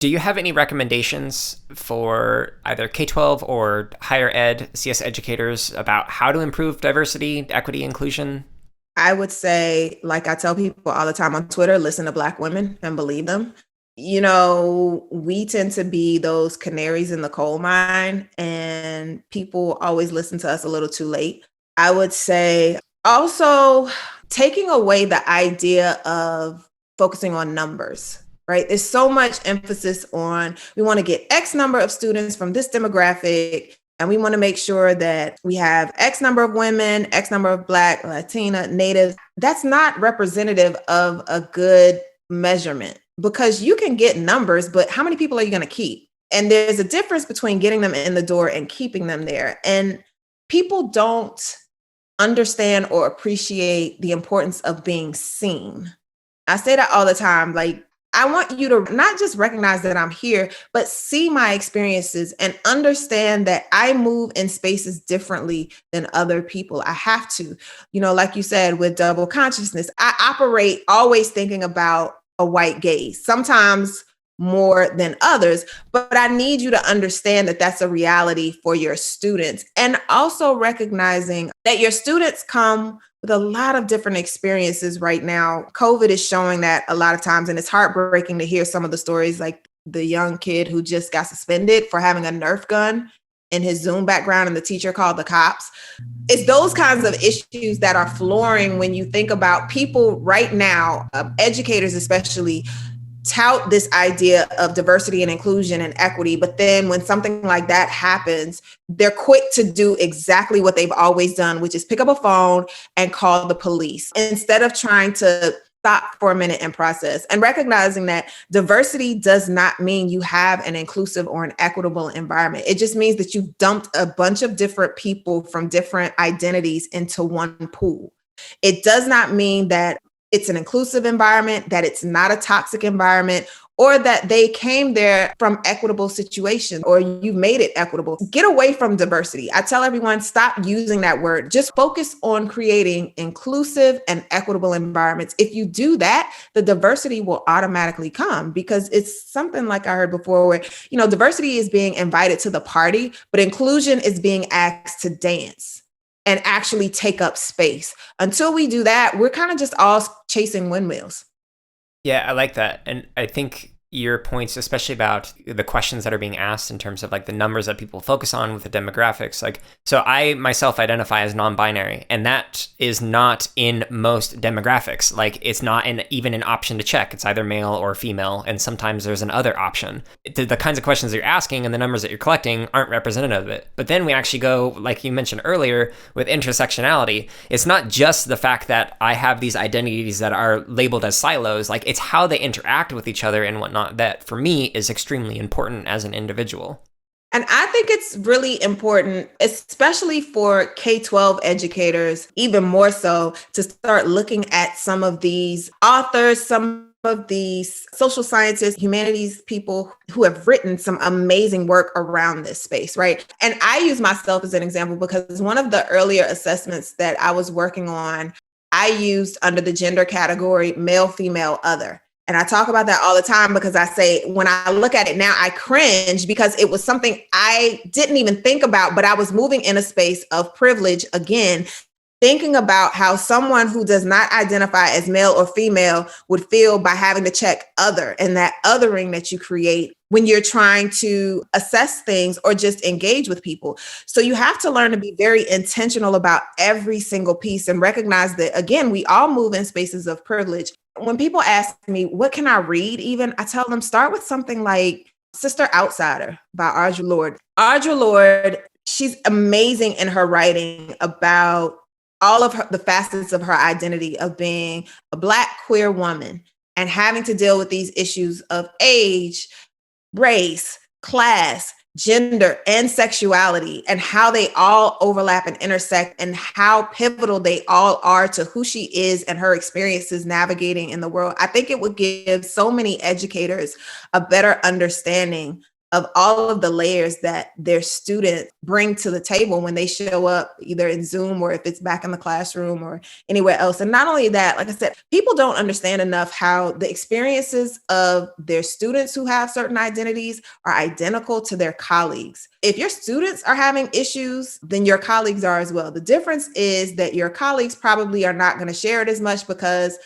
Do you have any recommendations for either K-12 or higher ed CS educators about how to improve diversity, equity, inclusion? I would say, like I tell people all the time on Twitter, listen to Black women and believe them. We tend to be those canaries in the coal mine, and people always listen to us a little too late. I would say also taking away the idea of focusing on numbers, right? There's so much emphasis on we want to get X number of students from this demographic, and we want to make sure that we have X number of women, X number of Black, Latina, Native. That's not representative of a good measurement, because you can get numbers, but how many people are you going to keep? And there's a difference between getting them in the door and keeping them there. And people don't understand or appreciate the importance of being seen. I say that all the time. Like, I want you to not just recognize that I'm here, but see my experiences and understand that I move in spaces differently than other people. I have to, like you said, with double consciousness, I operate always thinking about a white gaze, sometimes more than others, but I need you to understand that that's a reality for your students. And also recognizing that your students come with a lot of different experiences right now. COVID is showing that a lot of times, and it's heartbreaking to hear some of the stories, like the young kid who just got suspended for having a Nerf gun in his Zoom background and the teacher called the cops. It's those kinds of issues that are flooring when you think about people right now, educators especially, tout this idea of diversity and inclusion and equity. But then when something like that happens, they're quick to do exactly what they've always done, which is pick up a phone and call the police instead of trying to stop for a minute and process, and recognizing that diversity does not mean you have an inclusive or an equitable environment. It just means that you've dumped a bunch of different people from different identities into one pool. It does not mean that it's an inclusive environment, that it's not a toxic environment, or that they came there from equitable situations or you made it equitable. Get away from diversity. I tell everyone, stop using that word. Just focus on creating inclusive and equitable environments. If you do that, the diversity will automatically come, because it's something like I heard before where, diversity is being invited to the party, but inclusion is being asked to dance and actually take up space. Until we do that, we're kind of just all chasing windmills. Yeah, I like that. And I think your points, especially about the questions that are being asked in terms of like the numbers that people focus on with the demographics. Like, so I myself identify as non-binary, and that is not in most demographics. Like, it's not even an option to check. It's either male or female. And sometimes there's an other option. The kinds of questions that you're asking and the numbers that you're collecting aren't representative of it. But then we actually go, like you mentioned earlier, with intersectionality. It's not just the fact that I have these identities that are labeled as silos. Like, it's how they interact with each other and whatnot that for me is extremely important as an individual. And I think it's really important, especially for K-12 educators, even more so, to start looking at some of these authors, some of these social scientists, humanities people who have written some amazing work around this space, right? And I use myself as an example because one of the earlier assessments that I was working on, I used under the gender category male, female, other. And I talk about that all the time because I say, when I look at it now, I cringe because it was something I didn't even think about, but I was moving in a space of privilege again, thinking about how someone who does not identify as male or female would feel by having to check other, and that othering that you create when you're trying to assess things or just engage with people. So you have to learn to be very intentional about every single piece and recognize that, again, we all move in spaces of privilege. When people ask me, what can I read even? I tell them, start with something like Sister Outsider by Audre Lorde. Audre Lorde, she's amazing in her writing about all of the facets of her identity of being a Black queer woman and having to deal with these issues of age, race, class, gender, and sexuality, and how they all overlap and intersect, and how pivotal they all are to who she is and her experiences navigating in the world. I think it would give so many educators a better understanding of all of the layers that their students bring to the table when they show up, either in Zoom or if it's back in the classroom or anywhere else. And not only that, like I said, people don't understand enough how the experiences of their students who have certain identities are identical to their colleagues. If your students are having issues, then your colleagues are as well. The difference is that your colleagues probably are not going to share it as much because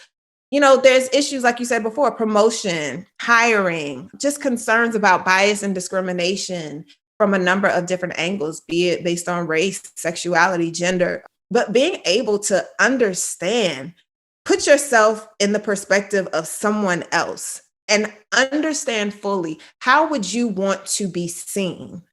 there's issues, like you said before, promotion, hiring, just concerns about bias and discrimination from a number of different angles, be it based on race, sexuality, gender. But being able to understand, put yourself in the perspective of someone else and understand fully, how would you want to be seen?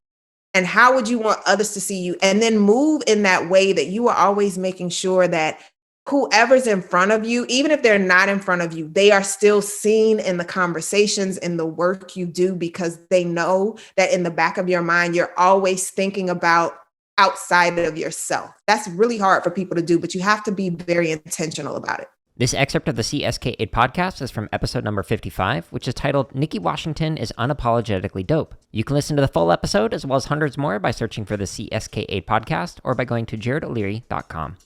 And how would you want others to see you? And then move in that way that you are always making sure that whoever's in front of you, even if they're not in front of you, they are still seen in the conversations, in the work you do, because they know that in the back of your mind, you're always thinking about outside of yourself. That's really hard for people to do, but you have to be very intentional about it. This excerpt of the CSK8 podcast is from episode number 55, which is titled Nicki Washington is Unapologetically Dope. You can listen to the full episode as well as hundreds more by searching for the CSK8 podcast or by going to jaredoleary.com.